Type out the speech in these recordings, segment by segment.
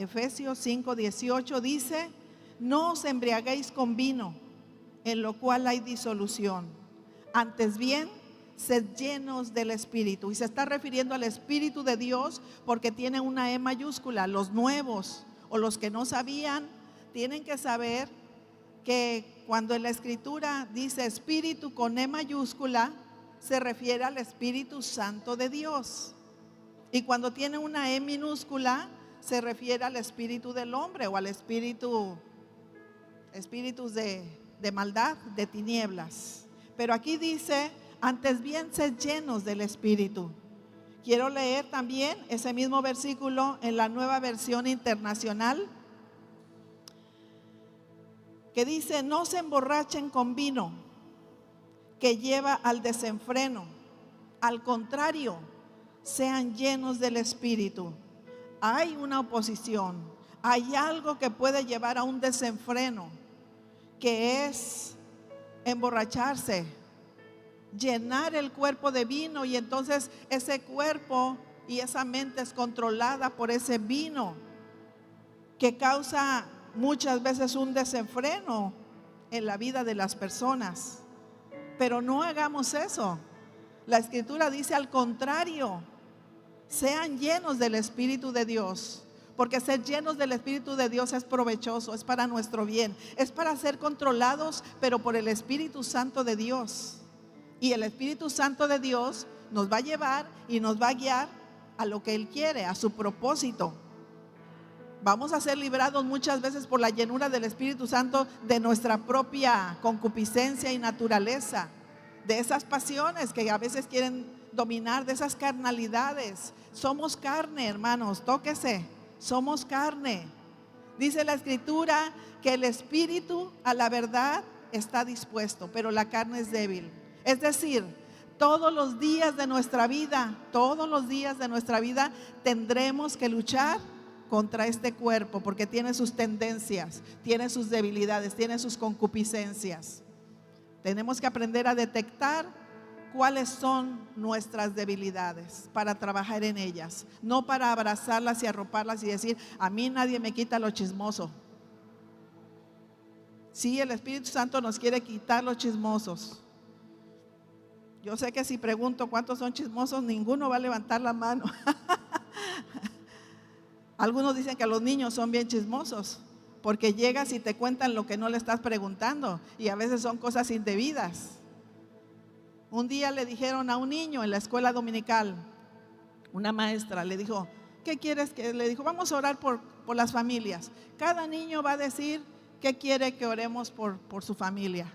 Efesios 5:18 dice: no os embriaguéis con vino, en lo cual hay disolución, antes bien, sed llenos del Espíritu. Y se está refiriendo al Espíritu de Dios porque tiene una E mayúscula. Los nuevos o los que no sabían tienen que saber que cuando en la Escritura dice Espíritu con E mayúscula, se refiere al Espíritu Santo de Dios. Y cuando tiene una E minúscula, se refiere al espíritu del hombre o al espíritus de maldad, de tinieblas. Pero aquí dice: antes bien sed llenos del Espíritu. Quiero leer también ese mismo versículo en la Nueva Versión Internacional, que dice: no se emborrachen con vino, que lleva al desenfreno. Al contrario, sean llenos del Espíritu. Hay una oposición, hay algo que puede llevar a un desenfreno, que es emborracharse, llenar el cuerpo de vino, y entonces ese cuerpo y esa mente es controlada por ese vino, que causa muchas veces un desenfreno en la vida de las personas. Pero no hagamos eso. La Escritura dice al contrario: sean llenos del Espíritu de Dios, porque ser llenos del Espíritu de Dios es provechoso, es para nuestro bien, es para ser controlados, pero por el Espíritu Santo de Dios. Y el Espíritu Santo de Dios nos va a llevar y nos va a guiar a lo que Él quiere, a su propósito. Vamos a ser librados muchas veces por la llenura del Espíritu Santo de nuestra propia concupiscencia y naturaleza, de esas pasiones que a veces quieren dominar, de esas carnalidades. Somos carne, hermanos, tóquese, somos carne. Dice la Escritura que el espíritu a la verdad está dispuesto, pero la carne es débil. Es decir, todos los días de nuestra vida tendremos que luchar contra este cuerpo, porque tiene sus tendencias, tiene sus debilidades, tiene sus concupiscencias. Tenemos que aprender a detectar cuáles son nuestras debilidades para trabajar en ellas, no para abrazarlas y arroparlas y decir: a mí nadie me quita lo chismoso. Sí, el Espíritu Santo nos quiere quitar los chismosos. Yo sé que si pregunto cuántos son chismosos, ninguno va a levantar la mano. Algunos dicen que los niños son bien chismosos, porque llegas y te cuentan lo que no le estás preguntando, y a veces son cosas indebidas. Un día le dijeron a un niño en la escuela dominical, una maestra le dijo: ¿qué quieres que? Le dijo: vamos a orar por las familias. Cada niño va a decir qué quiere que oremos por su familia.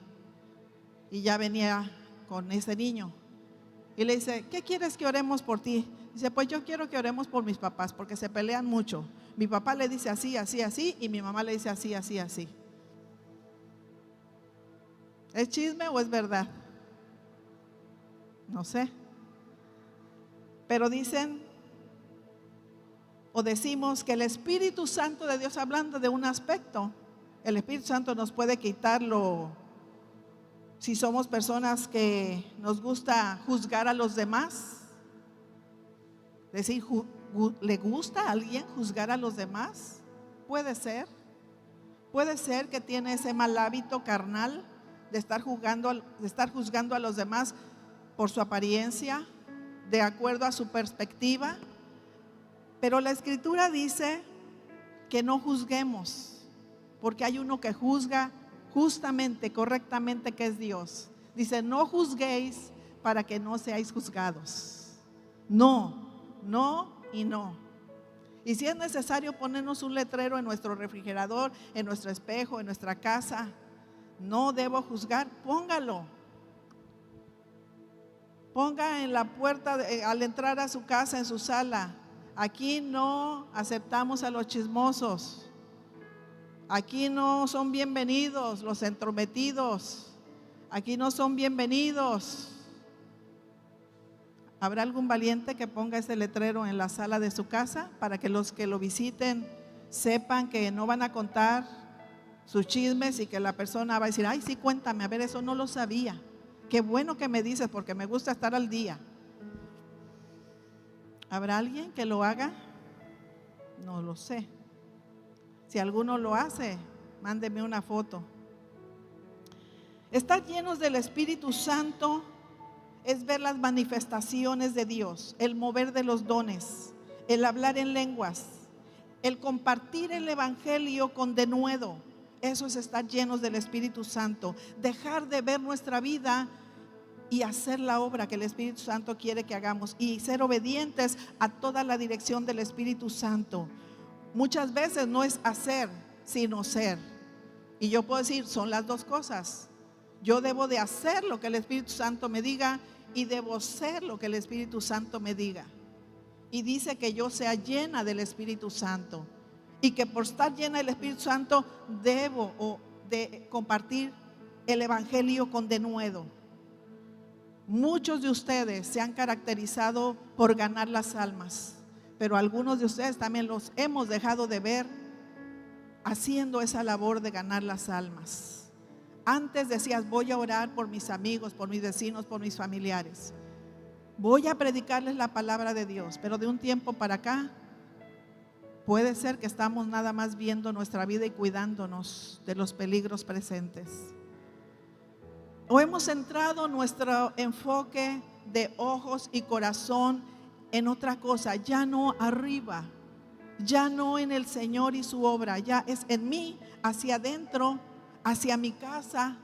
Y ya venía con ese niño y le dice: ¿qué quieres que oremos por ti? Dice: pues yo quiero que oremos por mis papás, porque se pelean mucho. Mi papá le dice así, así, así, y mi mamá le dice así, así, así. ¿Es chisme o es verdad? No sé. Pero dicen o decimos que el Espíritu Santo de Dios, hablando de un aspecto, el Espíritu Santo nos puede quitarlo si somos personas que nos gusta juzgar a los demás. Decir, ¿le gusta a alguien juzgar a los demás? Puede ser que tiene ese mal hábito carnal de estar juzgando a los demás por su apariencia, de acuerdo a su perspectiva. Pero la Escritura dice que no juzguemos, porque hay uno que juzga justamente, correctamente, que es Dios. Dice: no juzguéis para que no seáis juzgados. No, no y no. Y si es necesario ponernos un letrero en nuestro refrigerador, en nuestro espejo, en nuestra casa: no debo juzgar, póngalo. Ponga en la puerta al entrar a su casa, en su sala: aquí no aceptamos a los chismosos, aquí no son bienvenidos los entrometidos, aquí no son bienvenidos. ¿Habrá algún valiente que ponga ese letrero en la sala de su casa para que los que lo visiten sepan que no van a contar sus chismes y que la persona va a decir: ay, sí, cuéntame, a ver, eso no lo sabía, qué bueno que me dices, porque me gusta estar al día? ¿Habrá alguien que lo haga? No lo sé. Si alguno lo hace, mándeme una foto. Estar llenos del Espíritu Santo es ver las manifestaciones de Dios, el mover de los dones, el hablar en lenguas, el compartir el evangelio con denuedo. Eso es estar llenos del Espíritu Santo. Dejar de ver nuestra vida y hacer la obra que el Espíritu Santo quiere que hagamos y ser obedientes a toda la dirección del Espíritu Santo. Muchas veces no es hacer, sino ser. Y yo puedo decir, son las dos cosas. Yo debo de hacer lo que el Espíritu Santo me diga y debo ser lo que el Espíritu Santo me diga. Y dice que yo sea llena del Espíritu Santo y que por estar llena del Espíritu Santo debo de compartir el evangelio con denuedo. Muchos de ustedes se han caracterizado por ganar las almas, pero algunos de ustedes también los hemos dejado de ver haciendo esa labor de ganar las almas. Antes decías, voy a orar por mis amigos, por mis vecinos, por mis familiares. Voy a predicarles la palabra de Dios, pero de un tiempo para acá puede ser que estamos nada más viendo nuestra vida y cuidándonos de los peligros presentes. O hemos centrado nuestro enfoque de ojos y corazón en otra cosa, ya no arriba, ya no en el Señor y su obra, ya es en mí, hacia adentro, hacia mi casa,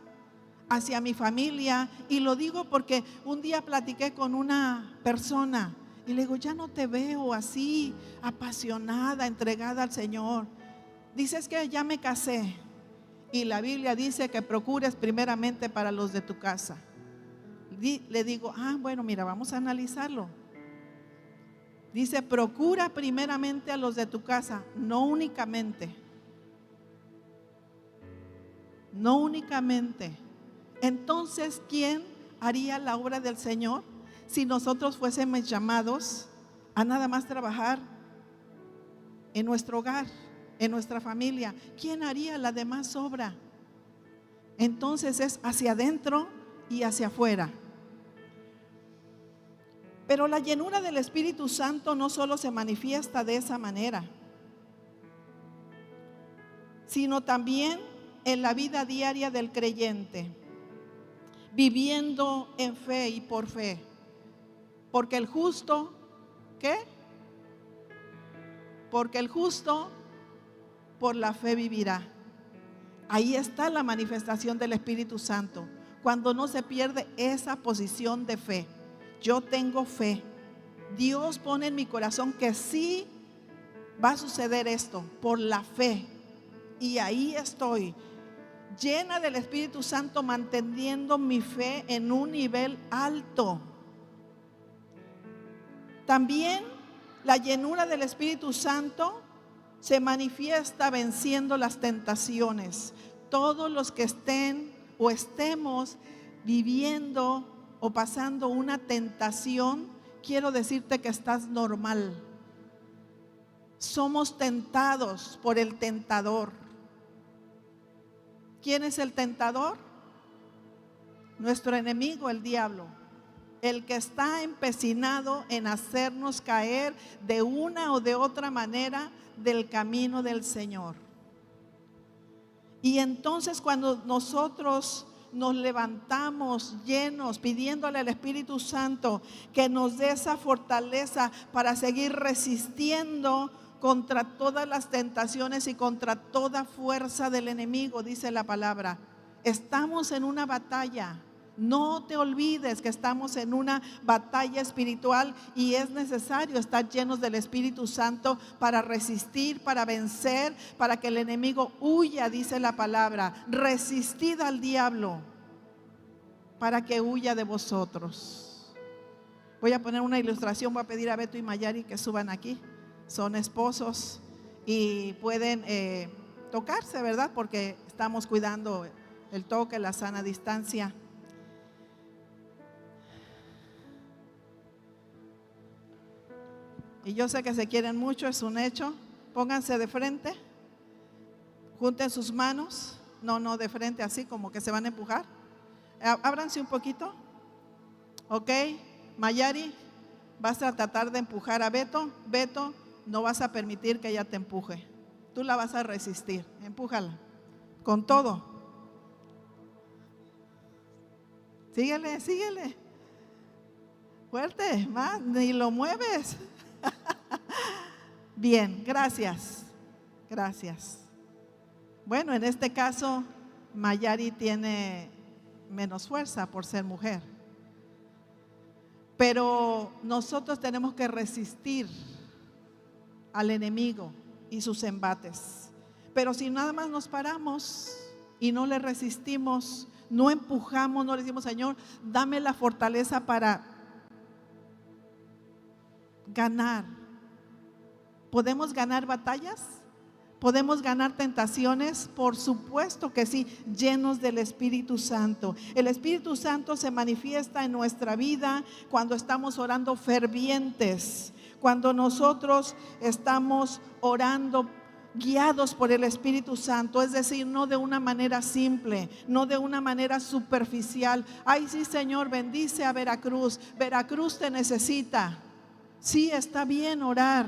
hacia mi familia. Y lo digo porque un día platiqué con una persona y le digo, ya no te veo así apasionada, entregada al Señor. Dices que ya me casé y la Biblia dice que procures primeramente para los de tu casa. Le digo, bueno, mira, vamos a analizarlo. Dice, procura primeramente a los de tu casa, no únicamente. No únicamente. Entonces, ¿quién haría la obra del Señor si nosotros fuésemos llamados a nada más trabajar en nuestro hogar, en nuestra familia? ¿Quién haría la demás obra? Entonces es hacia adentro y hacia afuera. Pero la llenura del Espíritu Santo no solo se manifiesta de esa manera, sino también en la vida diaria del creyente, viviendo en fe y por fe. Porque el justo, ¿qué? Porque el justo por la fe vivirá. Ahí está la manifestación del Espíritu Santo, cuando no se pierde esa posición de fe. Yo tengo fe. Dios pone en mi corazón que sí va a suceder esto por la fe. Y ahí estoy, llena del Espíritu Santo, manteniendo mi fe en un nivel alto. También la llenura del Espíritu Santo se manifiesta venciendo las tentaciones. Todos los que estén o estemos viviendo o pasando una tentación, quiero decirte que estás normal. Somos tentados por el tentador. ¿Quién es el tentador? Nuestro enemigo, el diablo. El que está empecinado en hacernos caer de una o de otra manera del camino del Señor. Y entonces cuando nosotros nos levantamos llenos, pidiéndole al Espíritu Santo que nos dé esa fortaleza para seguir resistiendo contra todas las tentaciones y contra toda fuerza del enemigo, dice la palabra. Estamos en una batalla. No te olvides que estamos en una batalla espiritual y es necesario estar llenos del Espíritu Santo para resistir, para vencer, para que el enemigo huya, dice la palabra. Resistid al diablo para que huya de vosotros. Voy a poner una ilustración, voy a pedir a Beto y Mayari que suban aquí. Son esposos y pueden tocarse, ¿verdad? Porque estamos cuidando el toque, la sana distancia. Y yo sé que se quieren mucho, es un hecho. Pónganse de frente, junten sus manos, no de frente así como que se van a empujar. Ábranse un poquito. Ok, Mayari, vas a tratar de empujar a Beto. Beto, no vas a permitir que ella te empuje. Tú la vas a resistir. Empújala con todo. Síguele, síguele. Fuerte, más, ni lo mueves. Bien, gracias. Gracias. Bueno, en este caso, Mayari tiene menos fuerza por ser mujer. Pero nosotros tenemos que resistir al enemigo y sus embates. Pero si nada más nos paramos y no le resistimos, no empujamos, no le decimos: Señor, dame la fortaleza para ganar. ¿Podemos ganar batallas? ¿Podemos ganar tentaciones? Por supuesto que sí, llenos del Espíritu Santo. El Espíritu Santo se manifiesta en nuestra vida cuando estamos orando fervientes, cuando nosotros estamos orando guiados por el Espíritu Santo, es decir, no de una manera simple, no de una manera superficial. Ay, sí, Señor, bendice a Veracruz. Veracruz te necesita. Sí, está bien orar,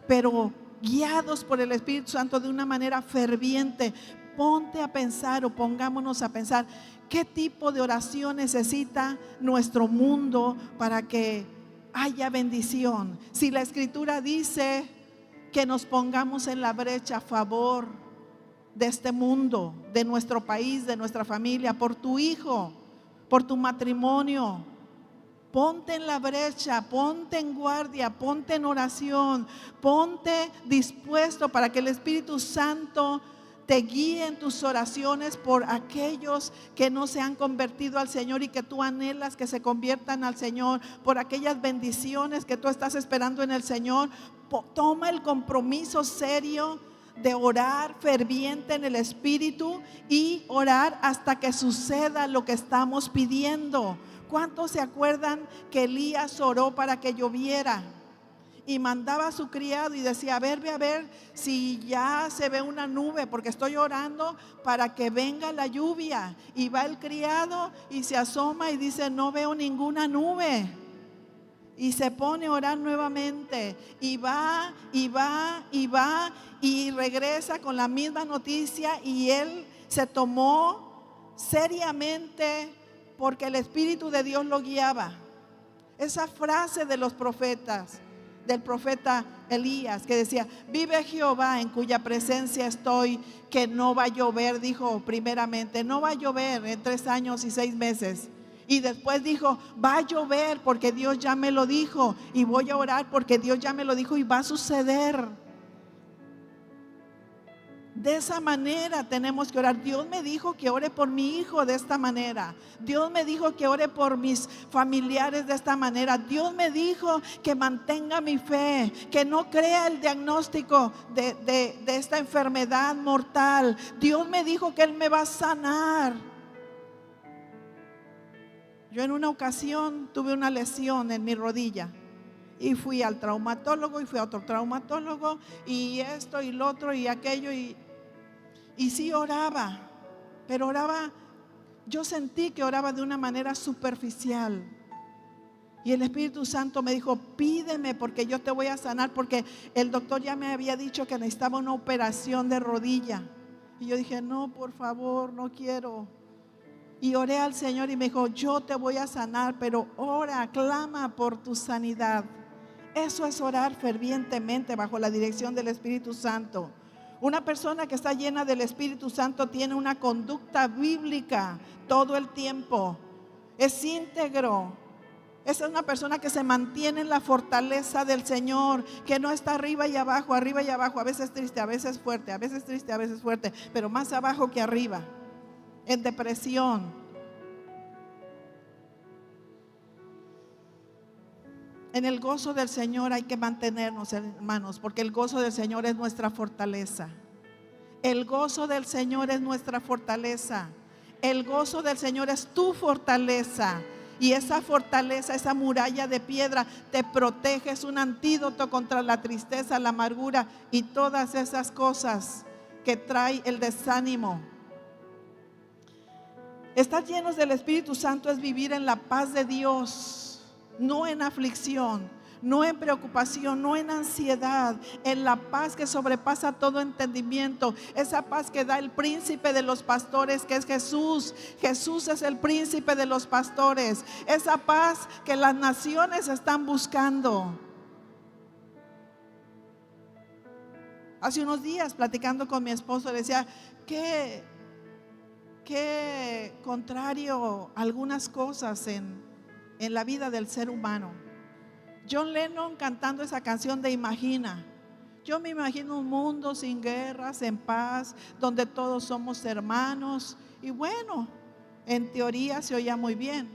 pero guiados por el Espíritu Santo de una manera ferviente. Ponte a pensar, o pongámonos a pensar, ¿qué tipo de oración necesita nuestro mundo para que haya bendición? Si la Escritura dice que nos pongamos en la brecha a favor de este mundo, de nuestro país, de nuestra familia, por tu hijo, por tu matrimonio, ponte en la brecha, ponte en guardia, ponte en oración, ponte dispuesto para que el Espíritu Santo te guíe en tus oraciones por aquellos que no se han convertido al Señor y que tú anhelas que se conviertan al Señor, por aquellas bendiciones que tú estás esperando en el Señor. Toma el compromiso serio de orar ferviente en el Espíritu y orar hasta que suceda lo que estamos pidiendo. ¿Cuántos se acuerdan que Elías oró para que lloviera? Y mandaba a su criado y decía: ve a ver si ya se ve una nube, porque estoy orando para que venga la lluvia. Y va el criado y se asoma y dice: no veo ninguna nube. Y se pone a orar nuevamente, y va, y regresa con la misma noticia. Y él se tomó seriamente, porque el Espíritu de Dios lo guiaba. Esa frase de los profetas, del profeta Elías, que decía: vive Jehová en cuya presencia estoy, que no va a llover. Dijo primeramente: no va a llover en 3 años y 6 meses. Y después dijo: va a llover porque Dios ya me lo dijo, y voy a orar porque Dios ya me lo dijo y va a suceder. De esa manera tenemos que orar. Dios me dijo que ore por mi hijo de esta manera. Dios me dijo que ore por mis familiares de esta manera. Dios me dijo que mantenga mi fe, que no crea el diagnóstico de esta enfermedad mortal. Dios me dijo que Él me va a sanar. Yo en una ocasión tuve una lesión en mi rodilla y fui al traumatólogo y fui a otro traumatólogo y esto y lo otro y aquello, y sí oraba, pero oraba, yo sentí que oraba de una manera superficial. Y el Espíritu Santo me dijo: pídeme porque yo te voy a sanar, porque el doctor ya me había dicho que necesitaba una operación de rodilla. Y yo dije: no, por favor, no quiero. Y oré al Señor y me dijo: yo te voy a sanar, pero ora, clama por tu sanidad. Eso es orar fervientemente bajo la dirección del Espíritu Santo. Una persona que está llena del Espíritu Santo tiene una conducta bíblica todo el tiempo. Es íntegro. Esa es una persona que se mantiene en la fortaleza del Señor, que no está arriba y abajo, a veces triste, a veces fuerte, a veces triste, a veces fuerte, pero más abajo que arriba, en depresión. En el gozo del Señor hay que mantenernos, hermanos, porque el gozo del Señor es nuestra fortaleza. El gozo del Señor es nuestra fortaleza. El gozo del Señor es tu fortaleza. Y esa fortaleza, esa muralla de piedra te protege, es un antídoto contra la tristeza, la amargura y todas esas cosas que trae el desánimo. Estar llenos del Espíritu Santo es vivir en la paz de Dios, no en aflicción. no en preocupación, no en ansiedad, en la paz que sobrepasa todo entendimiento, esa paz que da el príncipe de los pastores, que es Jesús. Jesús es el príncipe de los pastores, esa paz que las naciones están buscando. Hace unos días, platicando con mi esposo, le decía, qué contrario algunas cosas en la vida del ser humano. John Lennon cantando esa canción de Imagina. Yo me imagino un mundo sin guerras, en paz, donde todos somos hermanos. Y bueno, en teoría se oía muy bien.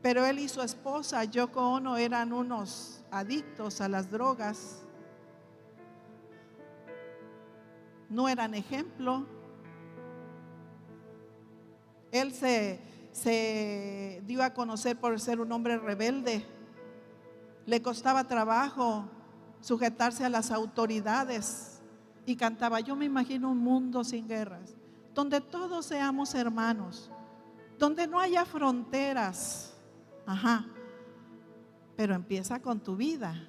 Pero él y su esposa, Yoko Ono, eran unos adictos a las drogas. No eran ejemplo. Él se dio a conocer por ser un hombre rebelde. Le costaba trabajo sujetarse a las autoridades y cantaba, yo me imagino un mundo sin guerras, donde todos seamos hermanos, donde no haya fronteras. Pero empieza con tu vida.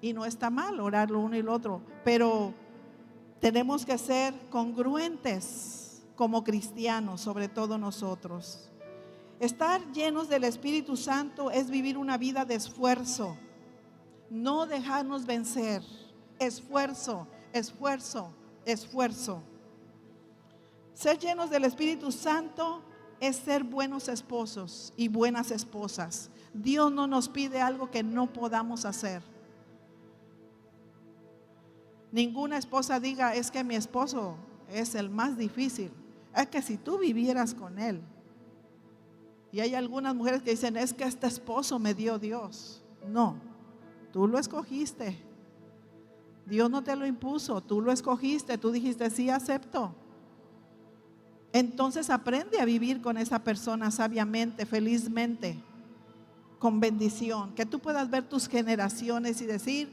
Y no está mal orar lo uno y lo otro, pero tenemos que ser congruentes como cristianos, sobre todo nosotros. Estar llenos del Espíritu Santo es vivir una vida de esfuerzo, no dejarnos vencer. Esfuerzo, esfuerzo, esfuerzo. Ser llenos del Espíritu Santo es ser buenos esposos y buenas esposas. Dios no nos pide algo que no podamos hacer. Ninguna esposa diga, es que mi esposo es el más difícil. Es que si tú vivieras con él. Y hay algunas mujeres que dicen, es que este esposo me dio Dios. No, tú lo escogiste. Dios no te lo impuso, tú lo escogiste. Tú dijiste, sí, acepto. Entonces aprende a vivir con esa persona sabiamente, felizmente, con bendición. Que tú puedas ver tus generaciones y decir,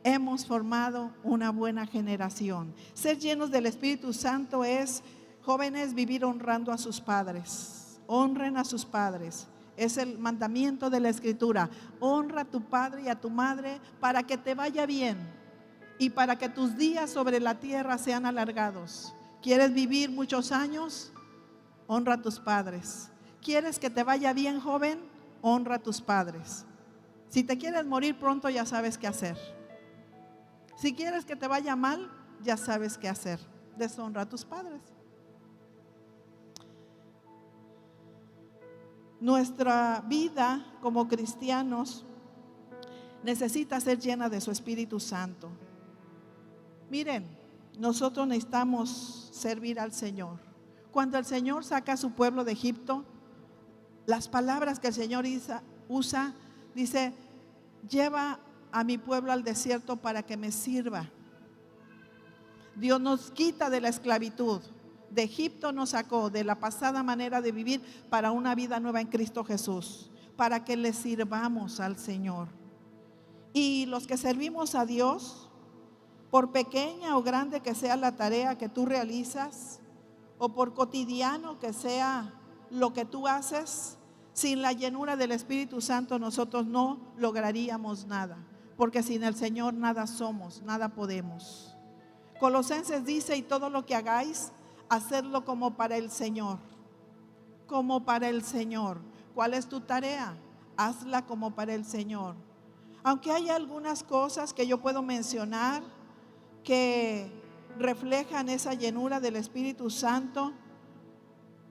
hemos formado una buena generación. Ser llenos del Espíritu Santo es, jóvenes, vivir honrando a sus padres. Honren a sus padres. Es el mandamiento de la Escritura. Honra a tu padre y a tu madre para que te vaya bien y para que tus días sobre la tierra sean alargados. ¿Quieres vivir muchos años? Honra a tus padres. ¿Quieres que te vaya bien, joven? Honra a tus padres. Si te quieres morir pronto, ya sabes qué hacer. Si quieres que te vaya mal, ya sabes qué hacer. Deshonra a tus padres. Nuestra vida como cristianos necesita ser llena de su Espíritu Santo. Miren, nosotros necesitamos servir al Señor. Cuando el Señor saca a su pueblo de Egipto, las palabras que el Señor usa, dice, lleva a mi pueblo al desierto para que me sirva. Dios nos quita de la esclavitud. De Egipto nos sacó de la pasada manera de vivir para una vida nueva en Cristo Jesús, para que le sirvamos al Señor. Y los que servimos a Dios, por pequeña o grande que sea la tarea que tú realizas, o por cotidiano que sea lo que tú haces, sin la llenura del Espíritu Santo nosotros no lograríamos nada, porque sin el Señor nada somos, nada podemos. Colosenses dice, y todo lo que hagáis, hacerlo como para el Señor, como para el Señor. ¿Cuál es tu tarea? Hazla como para el Señor. Aunque hay algunas cosas que yo puedo mencionar que reflejan esa llenura del Espíritu Santo,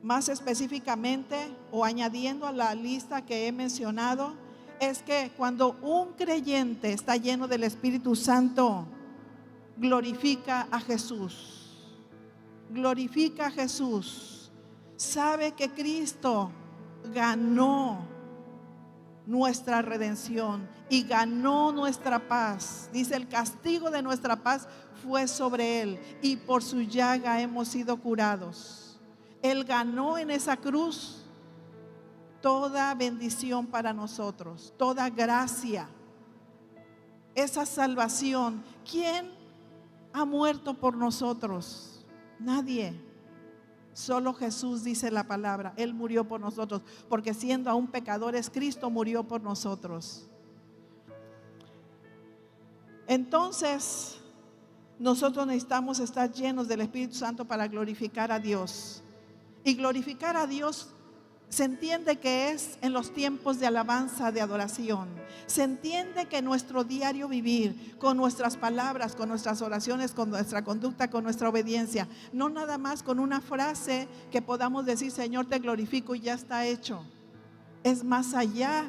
más específicamente o añadiendo a la lista que he mencionado, es que cuando un creyente está lleno del Espíritu Santo, glorifica a Jesús. Glorifica a Jesús. Sabe que Cristo ganó nuestra redención y ganó nuestra paz. Dice, el castigo de nuestra paz fue sobre él y por su llaga hemos sido curados. Él ganó en esa cruz toda bendición para nosotros, toda gracia, esa salvación. ¿Quién ha muerto por nosotros? Nadie. Solo Jesús, dice la palabra, Él murió por nosotros, porque siendo aún pecadores, Cristo murió por nosotros. Entonces, nosotros necesitamos estar llenos del Espíritu Santo para glorificar a Dios. Y glorificar a Dios se entiende que es en los tiempos de alabanza, de adoración. Se entiende que nuestro diario vivir, con nuestras palabras, con nuestras oraciones, con nuestra conducta, con nuestra obediencia, no nada más con una frase que podamos decir, Señor, te glorifico y ya está hecho. Es más allá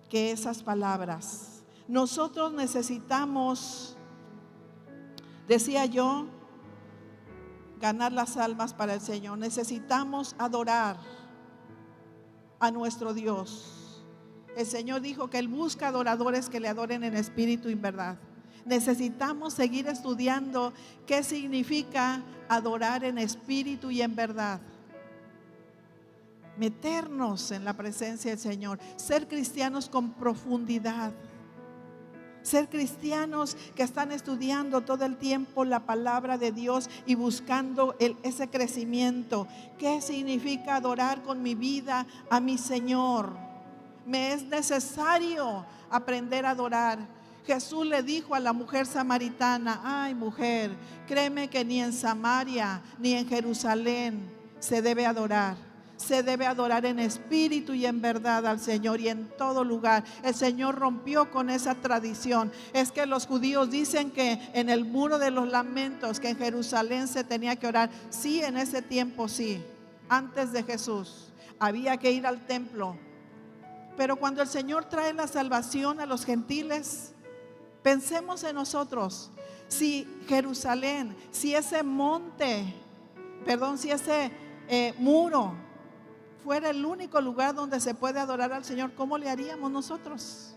que esas palabras. Nosotros necesitamos, decía yo, ganar las almas para el Señor. Necesitamos adorar a nuestro Dios. El Señor dijo que Él busca adoradores que le adoren en espíritu y en verdad. Necesitamos seguir estudiando qué significa adorar en espíritu y en verdad. Meternos en la presencia del Señor, ser cristianos con profundidad. Ser cristianos que están estudiando todo el tiempo la palabra de Dios y buscando ese crecimiento. ¿Qué significa adorar con mi vida a mi Señor? Me es necesario aprender a adorar. Jesús le dijo a la mujer samaritana, ay mujer, créeme que ni en Samaria ni en Jerusalén se debe adorar. Se debe adorar en espíritu y en verdad al Señor, y en todo lugar. El Señor rompió con esa tradición. Es que los judíos dicen que en el muro de los lamentos, que en Jerusalén se tenía que orar. Sí, en ese tiempo sí, antes de Jesús había que ir al templo. Pero cuando el Señor trae la salvación a los gentiles, pensemos en nosotros. Si Jerusalén, si ese monte, si ese muro fuera el único lugar donde se puede adorar al Señor, ¿cómo le haríamos nosotros?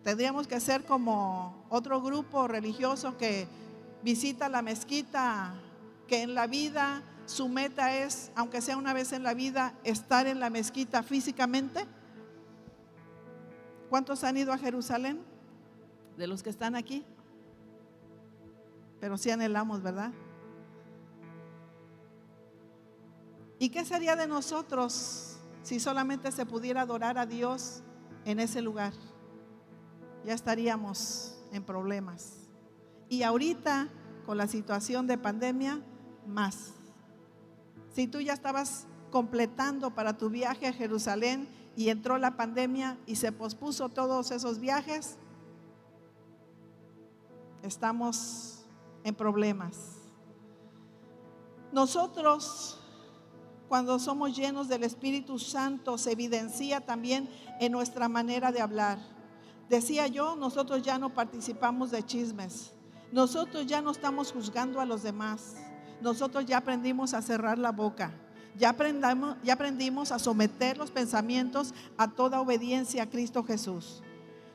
Tendríamos que ser como otro grupo religioso que visita la mezquita, que en la vida su meta es, aunque sea una vez en la vida, estar en la mezquita físicamente. ¿Cuántos han ido a Jerusalén? De los que están aquí. Pero sí anhelamos, ¿verdad? ¿Y qué sería de nosotros si solamente se pudiera adorar a Dios en ese lugar? Ya estaríamos en problemas. Y ahorita, con la situación de pandemia, más. Si tú ya estabas completando para tu viaje a Jerusalén y entró la pandemia y se pospuso todos esos viajes, estamos en problemas. Nosotros, cuando somos llenos del Espíritu Santo, se evidencia también en nuestra manera de hablar. Decía yo, nosotros ya no participamos de chismes. Nosotros ya no estamos juzgando a los demás. Nosotros ya aprendimos a cerrar la boca. Ya aprendimos a someter los pensamientos a toda obediencia a Cristo Jesús.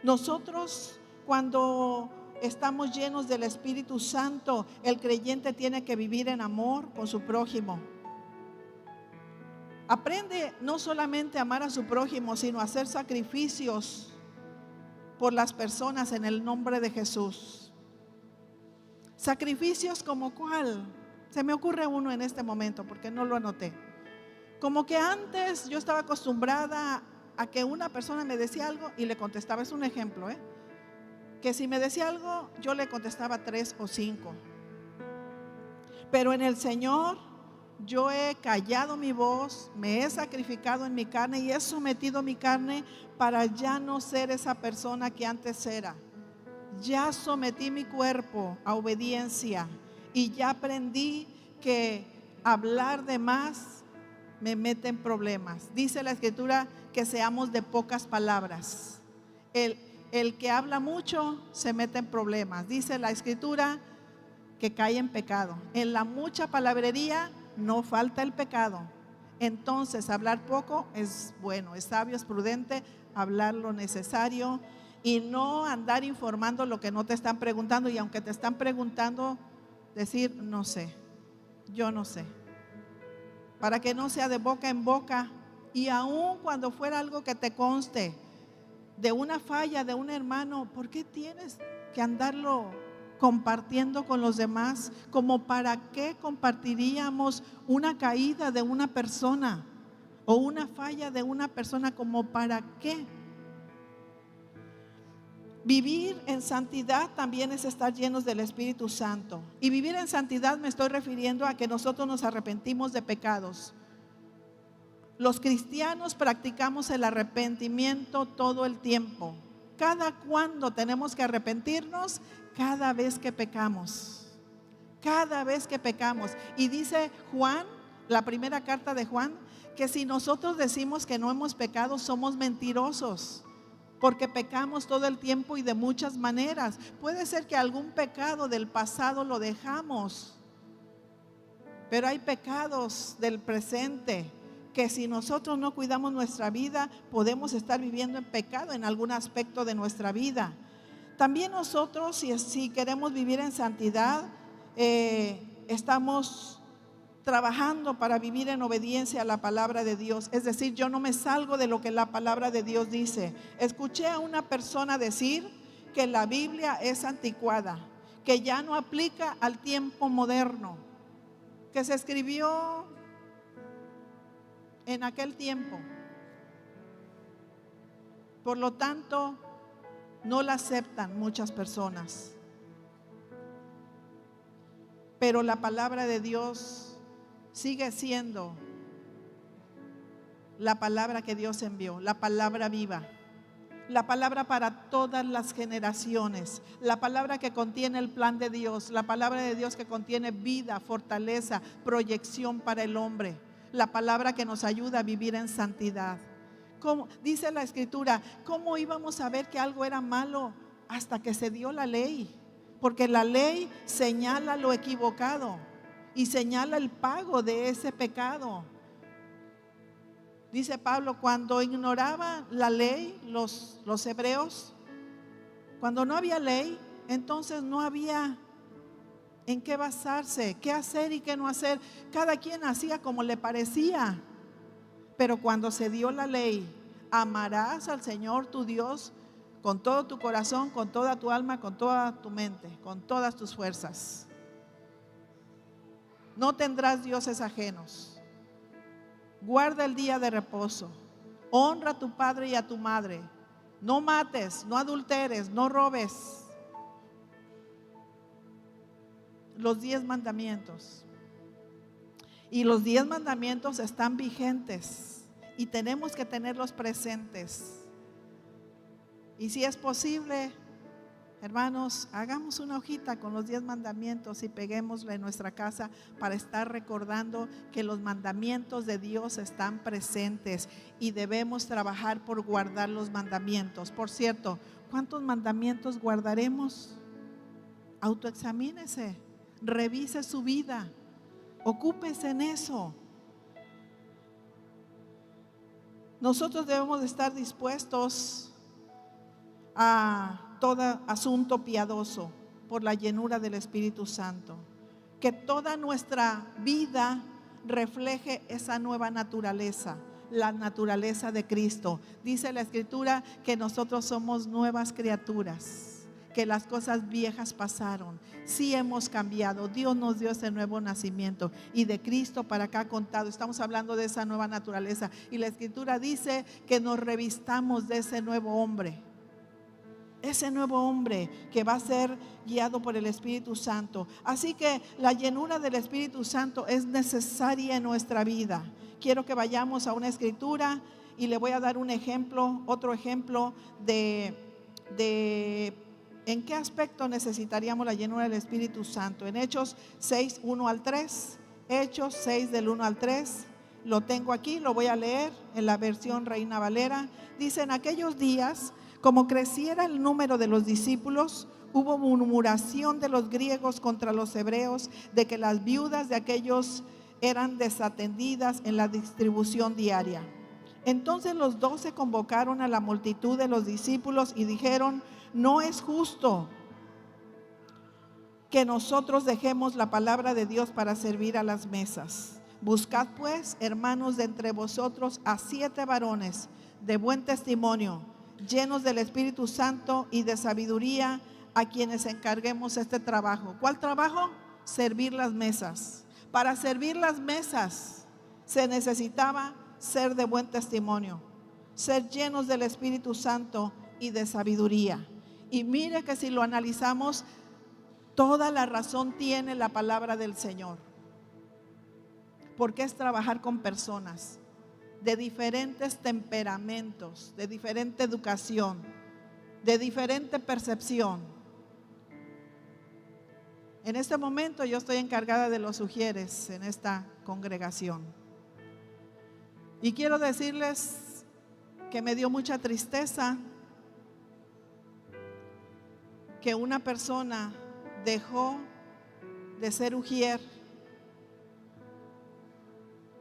Nosotros, cuando estamos llenos del Espíritu Santo, el creyente tiene que vivir en amor con su prójimo. Aprende no solamente a amar a su prójimo, sino a hacer sacrificios por las personas en el nombre de Jesús. Sacrificios como cuál. Se me ocurre uno en este momento porque no lo anoté. Como que antes yo estaba acostumbrada a que una persona me decía algo y le contestaba. Es un ejemplo, que si me decía algo yo le contestaba 3 o 5. Pero en el Señor yo he callado mi voz, me he sacrificado en mi carne y he sometido mi carne para ya no ser esa persona que antes era. Ya sometí mi cuerpo a obediencia y ya aprendí que hablar de más me mete en problemas. Dice la Escritura que seamos de pocas palabras. El que habla mucho se mete en problemas. Dice la Escritura que cae en pecado. En la mucha palabrería no falta el pecado. Entonces hablar poco es bueno, es sabio, es prudente hablar lo necesario y no andar informando lo que no te están preguntando, y aunque te están preguntando, decir no sé, yo no sé, para que no sea de boca en boca. Y aun cuando fuera algo que te conste de una falla de un hermano, ¿por qué tienes que andarlo compartiendo con los demás. ¿Como para qué compartiríamos una caída de una persona o una falla de una persona? ¿Como para qué? Vivir en santidad también es estar llenos del Espíritu Santo. Y vivir en santidad me estoy refiriendo a que nosotros nos arrepentimos de pecados. Los cristianos practicamos el arrepentimiento todo el tiempo. ¿Cada cuándo tenemos que arrepentirnos? Cada vez que pecamos. Cada vez que pecamos. Y dice Juan, la primera carta de Juan, que si nosotros decimos que no hemos pecado, somos mentirosos, porque pecamos todo el tiempo y de muchas maneras. Puede ser que algún pecado del pasado lo dejamos, pero hay pecados del presente que si nosotros no cuidamos nuestra vida, podemos estar viviendo en pecado en algún aspecto de nuestra vida. También nosotros, si queremos vivir en santidad, estamos trabajando para vivir en obediencia a la palabra de Dios. Es decir, yo no me salgo de lo que la palabra de Dios dice. Escuché a una persona decir que la Biblia es anticuada, que ya no aplica al tiempo moderno, que se escribió en aquel tiempo. Por lo tanto, no la aceptan muchas personas. Pero la palabra de Dios sigue siendo la palabra que Dios envió, la palabra viva, la palabra para todas las generaciones, la palabra que contiene el plan de Dios, la palabra de Dios que contiene vida, fortaleza, proyección para el hombre, la palabra que nos ayuda a vivir en santidad. Como dice la Escritura, ¿cómo íbamos a ver que algo era malo hasta que se dio la ley? Porque la ley señala lo equivocado y señala el pago de ese pecado. Dice Pablo, cuando ignoraban la ley los hebreos, cuando no había ley, entonces no había en qué basarse, qué hacer y qué no hacer. Cada quien hacía como le parecía. Pero cuando se dio la ley, amarás al Señor tu Dios con todo tu corazón, con toda tu alma, con toda tu mente, con todas tus fuerzas. No tendrás dioses ajenos. Guarda el día de reposo. Honra a tu padre y a tu madre. No mates, no adulteres, no robes. Los 10 mandamientos. Y los 10 mandamientos están vigentes y tenemos que tenerlos presentes. Y si es posible, hermanos, hagamos una hojita con los 10 mandamientos y peguémosla en nuestra casa para estar recordando que los mandamientos de Dios están presentes y debemos trabajar por guardar los mandamientos. Por cierto, ¿cuántos mandamientos guardaremos? Autoexamínese, revise su vida, ocúpese en eso. Nosotros debemos de estar dispuestos a todo asunto piadoso por la llenura del Espíritu Santo. Que toda nuestra vida refleje esa nueva naturaleza, la naturaleza de Cristo. Dice la Escritura que nosotros somos nuevas criaturas, que las cosas viejas pasaron. Sí hemos cambiado. Dios nos dio ese nuevo nacimiento y de Cristo para acá contado. Estamos hablando de esa nueva naturaleza y la Escritura dice que nos revistamos de ese nuevo hombre. Ese nuevo hombre que va a ser guiado por el Espíritu Santo. Así que la llenura del Espíritu Santo es necesaria en nuestra vida. Quiero que vayamos a una escritura y le voy a dar un ejemplo, otro ejemplo de en qué aspecto necesitaríamos la llenura del Espíritu Santo. En Hechos 6, 1 al 3, Hechos 6 del 1 al 3, lo tengo aquí, lo voy a leer en la versión Reina Valera. Dice: en aquellos días, como creciera el número de los discípulos, hubo murmuración de los griegos contra los hebreos de que las viudas de aquellos eran desatendidas en la distribución diaria. Entonces los 12 convocaron a la multitud de los discípulos y dijeron: no es justo que nosotros dejemos la palabra de Dios para servir a las mesas. Buscad pues, hermanos, de entre vosotros a 7 varones de buen testimonio, llenos del Espíritu Santo y de sabiduría, a quienes encarguemos este trabajo. ¿Cuál trabajo? Servir las mesas. Para servir las mesas se necesitaba ser de buen testimonio, ser llenos del Espíritu Santo y de sabiduría. Y mire que si lo analizamos, toda la razón tiene la palabra del Señor, porque es trabajar con personas de diferentes temperamentos, de diferente educación, de diferente percepción. En este momento yo estoy encargada de los ujieres en esta congregación. Y quiero decirles que me dio mucha tristeza que una persona dejó de ser ujier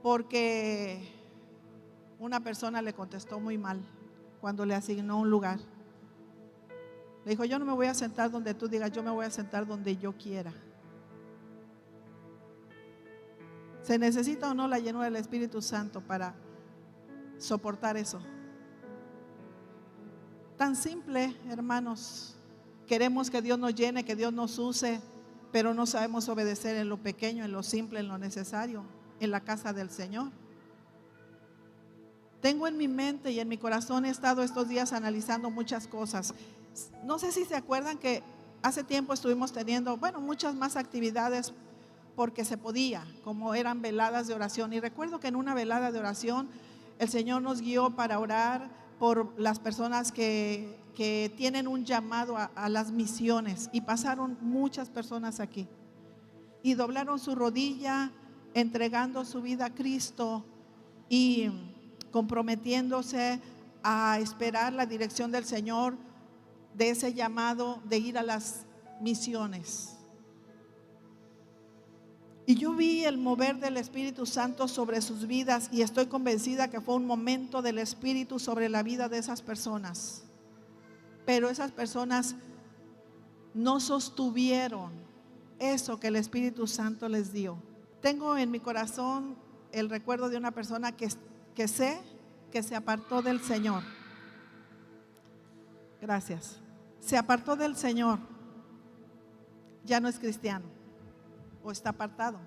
porque una persona le contestó muy mal cuando le asignó un lugar. Le dijo: yo no me voy a sentar donde tú digas, yo me voy a sentar donde yo quiera. ¿Se necesita o no la llenura del Espíritu Santo para soportar eso? Tan simple, hermanos. Queremos que Dios nos llene, que Dios nos use, pero no sabemos obedecer en lo pequeño, en lo simple, en lo necesario, en la casa del Señor. Tengo en mi mente y en mi corazón, he estado estos días analizando muchas cosas. No sé si se acuerdan que hace tiempo estuvimos teniendo, muchas más actividades porque se podía, como eran veladas de oración. Y recuerdo que en una velada de oración el Señor nos guió para orar por las personas que tienen un llamado a las misiones. Y pasaron muchas personas aquí y doblaron su rodilla, entregando su vida a Cristo y comprometiéndose a esperar la dirección del Señor de ese llamado de ir a las misiones. Y yo vi el mover del Espíritu Santo sobre sus vidas y estoy convencida que fue un momento del Espíritu sobre la vida de esas personas. Pero esas personas no sostuvieron eso que el Espíritu Santo les dio. Tengo en mi corazón el recuerdo de una persona que sé que se apartó del Señor. Gracias. Se apartó del Señor. Ya no es cristiano o está apartado.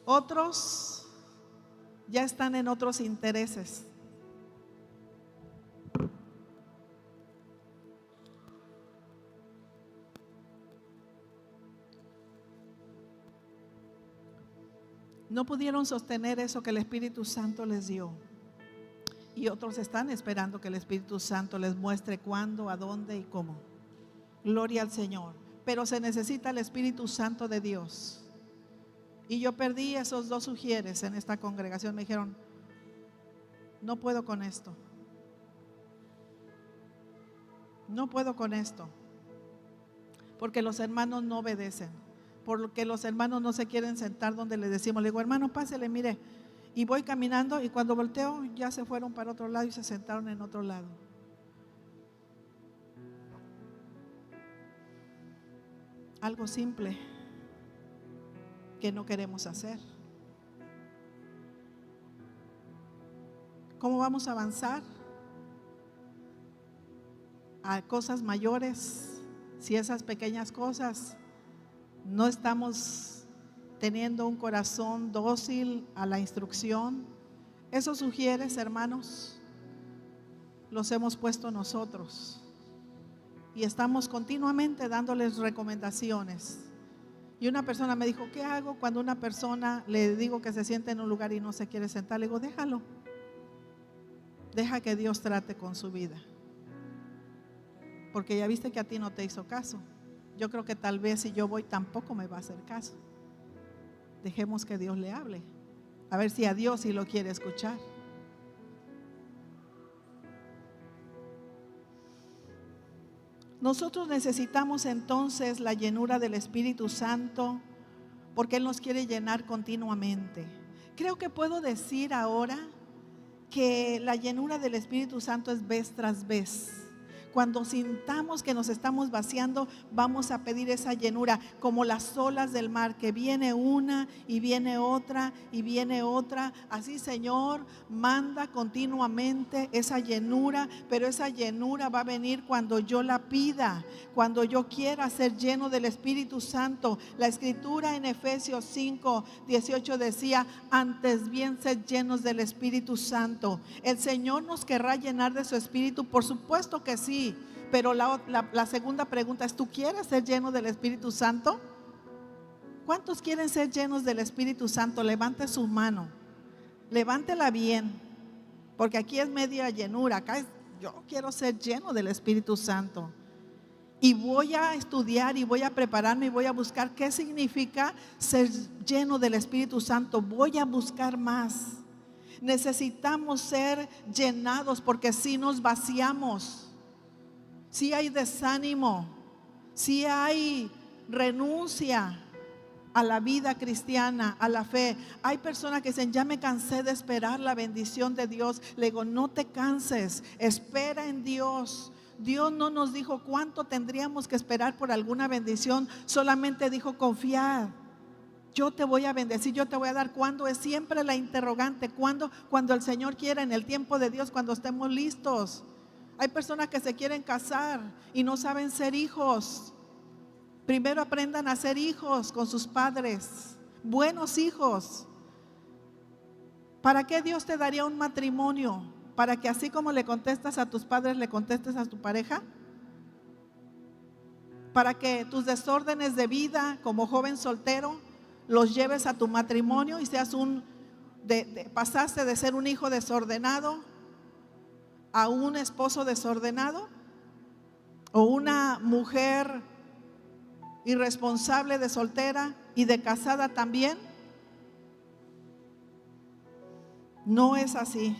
Otros ya están en otros intereses. No pudieron sostener eso que el Espíritu Santo les dio. Y otros están esperando que el Espíritu Santo les muestre cuándo, a dónde y cómo. Gloria al Señor. Pero se necesita el Espíritu Santo de Dios. Y yo perdí esos dos ujieres en esta congregación. Me dijeron: no puedo con esto. No puedo con esto. Porque los hermanos no obedecen. Porque los hermanos no se quieren sentar donde les decimos. Le digo: hermano, pásele, mire. Y voy caminando y cuando volteo ya se fueron para otro lado y se sentaron en otro lado. Algo simple que no queremos hacer. ¿Cómo vamos a avanzar a cosas mayores si esas pequeñas cosas no estamos teniendo un corazón dócil a la instrucción? Esos ujieres, hermanos, los hemos puesto nosotros y estamos continuamente dándoles recomendaciones. Y una persona me dijo: ¿qué hago cuando una persona le digo que se siente en un lugar y no se quiere sentar? Le digo: déjalo, deja que Dios trate con su vida, porque ya viste que a ti no te hizo caso. Yo creo que tal vez si yo voy tampoco me va a hacer caso. Dejemos que Dios le hable, a ver si a Dios sí lo quiere escuchar. Nosotros necesitamos entonces la llenura del Espíritu Santo, porque Él nos quiere llenar continuamente. Creo que puedo decir ahora que la llenura del Espíritu Santo es vez tras vez. Cuando sintamos que nos estamos vaciando, vamos a pedir esa llenura, como las olas del mar, que viene una y viene otra y viene otra. Así, Señor, manda continuamente esa llenura, pero esa llenura va a venir cuando yo la pida, cuando yo quiera ser lleno del Espíritu Santo. La Escritura en Efesios 5:18 decía: antes bien sed llenos del Espíritu Santo. El Señor nos querrá llenar de su Espíritu, por supuesto que sí. Pero la segunda pregunta es: ¿tú quieres ser lleno del Espíritu Santo? ¿Cuántos quieren ser llenos del Espíritu Santo? Levante su mano, levántela bien, porque aquí es media llenura. Acá es: yo quiero ser lleno del Espíritu Santo. Y voy a estudiar y voy a prepararme y voy a buscar qué significa ser lleno del Espíritu Santo. Voy a buscar más. Necesitamos ser llenados, porque si nos vaciamos, si hay desánimo, si hay renuncia a la vida cristiana, a la fe. Hay personas que dicen: ya me cansé de esperar la bendición de Dios. Le digo: no te canses, espera en Dios. Dios no nos dijo cuánto tendríamos que esperar por alguna bendición, solamente dijo: confiad, yo te voy a bendecir, yo te voy a dar. ¿Cuándo? Es siempre la interrogante. ¿Cuándo? Cuando el Señor quiera, en el tiempo de Dios, cuando estemos listos. Hay personas que se quieren casar y no saben ser hijos. Primero aprendan a ser hijos con sus padres, buenos hijos. ¿Para qué Dios te daría un matrimonio? ¿Para que así como le contestas a tus padres, le contestes a tu pareja? ¿Para que tus desórdenes de vida como joven soltero los lleves a tu matrimonio y seas pasaste de ser un hijo desordenado a un esposo desordenado? ¿O una mujer irresponsable de soltera y de casada también? No es así.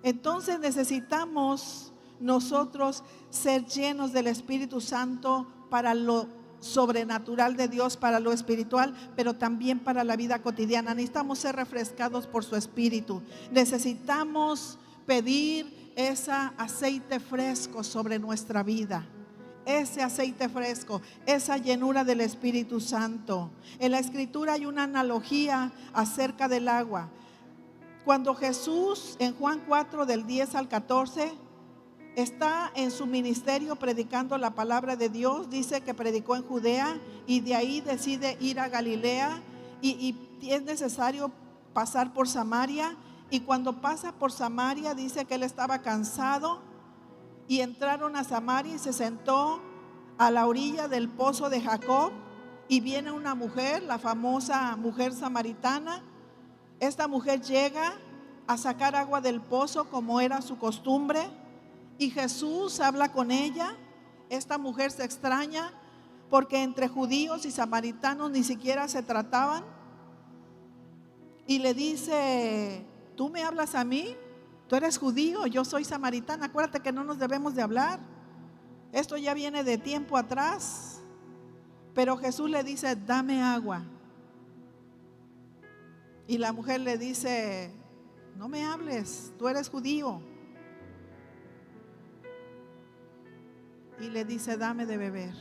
Entonces necesitamos nosotros ser llenos del Espíritu Santo para lo sobrenatural de Dios, para lo espiritual, pero también para la vida cotidiana. Necesitamos ser refrescados por su Espíritu. Necesitamos pedir ese aceite fresco sobre nuestra vida, ese aceite fresco, esa llenura del Espíritu Santo. En la Escritura hay una analogía acerca del agua. Cuando Jesús, en Juan 4 del 10 al 14, está en su ministerio predicando la palabra de Dios, dice que predicó en Judea y de ahí decide ir a Galilea, y es necesario pasar por Samaria. Y cuando pasa por Samaria, dice que él estaba cansado, y entraron a Samaria y se sentó a la orilla del pozo de Jacob. Y viene una mujer, la famosa mujer samaritana. Esta mujer llega a sacar agua del pozo como era su costumbre, y Jesús habla con ella. Esta mujer se extraña porque entre judíos y samaritanos ni siquiera se trataban, y le dice: ¿tú me hablas a mí? Tú eres judío, yo soy samaritana. Acuérdate que no nos debemos de hablar. Esto ya viene de tiempo atrás. Pero Jesús le dice: dame agua. Y la mujer le dice: no me hables, tú eres judío. Y le dice: dame de beber.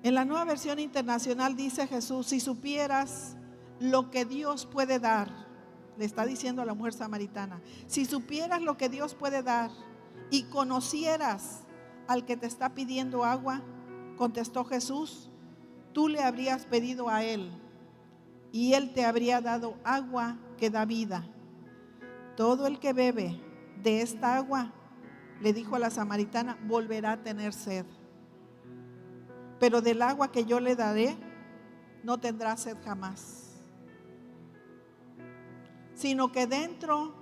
En la Nueva Versión Internacional dice Jesús: si supieras lo que Dios puede dar, le está diciendo a la mujer samaritana, si supieras lo que Dios puede dar y conocieras al que te está pidiendo agua, contestó Jesús, tú le habrías pedido a él y él te habría dado agua que da vida. Todo el que bebe de esta agua, le dijo a la samaritana, volverá a tener sed. Pero del agua que yo le daré, no tendrá sed jamás. Sino que dentro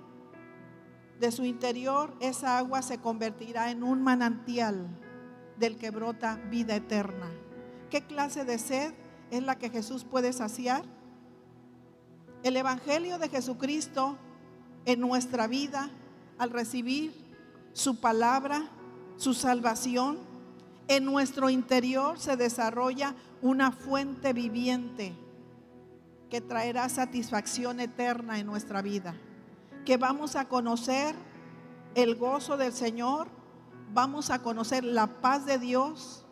de su interior, esa agua se convertirá en un manantial del que brota vida eterna. ¿Qué clase de sed es la que Jesús puede saciar? El Evangelio de Jesucristo en nuestra vida, al recibir su palabra, su salvación, en nuestro interior se desarrolla una fuente viviente que traerá satisfacción eterna en nuestra vida, que vamos a conocer el gozo del Señor, vamos a conocer la paz de Dios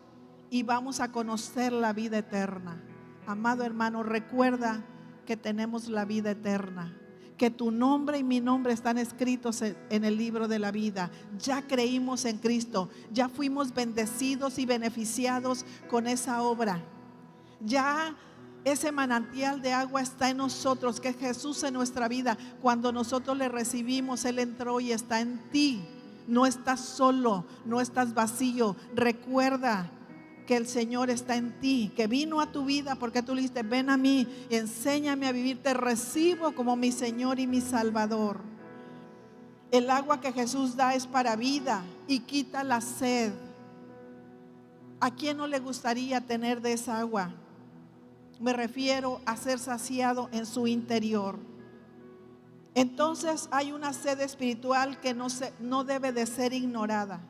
y vamos a conocer la vida eterna. Amado hermano, recuerda que tenemos la vida eterna, que tu nombre y mi nombre están escritos en el libro de la vida. Ya creímos en Cristo, ya fuimos bendecidos y beneficiados con esa obra. Ya ese manantial de agua está en nosotros, que es Jesús en nuestra vida. Cuando nosotros le recibimos, Él entró y está en ti. No estás solo, no estás vacío. Recuerda que el Señor está en ti, que vino a tu vida porque tú le dijiste: ven a mí, enséñame a vivir, te recibo como mi Señor y mi Salvador. El agua que Jesús da es para vida y quita la sed. ¿A quién no le gustaría tener de esa agua? Me refiero a ser saciado en su interior. Entonces hay una sed espiritual que no debe de ser ignorada,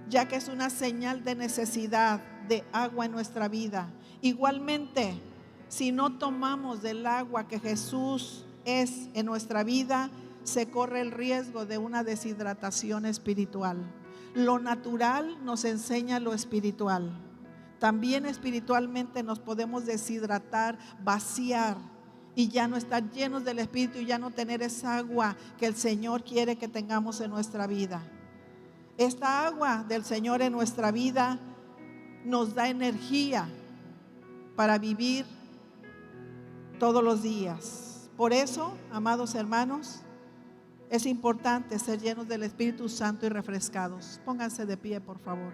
ya que es una señal de necesidad de agua en nuestra vida. Igualmente, si no tomamos del agua que Jesús es en nuestra vida, se corre el riesgo de una deshidratación espiritual. Lo natural nos enseña lo espiritual. También espiritualmente nos podemos deshidratar, vaciar y ya no estar llenos del Espíritu y ya no tener esa agua que el Señor quiere que tengamos en nuestra vida. Esta agua del Señor en nuestra vida nos da energía para vivir todos los días. Por eso, amados hermanos, es importante ser llenos del Espíritu Santo y refrescados. Pónganse de pie, por favor.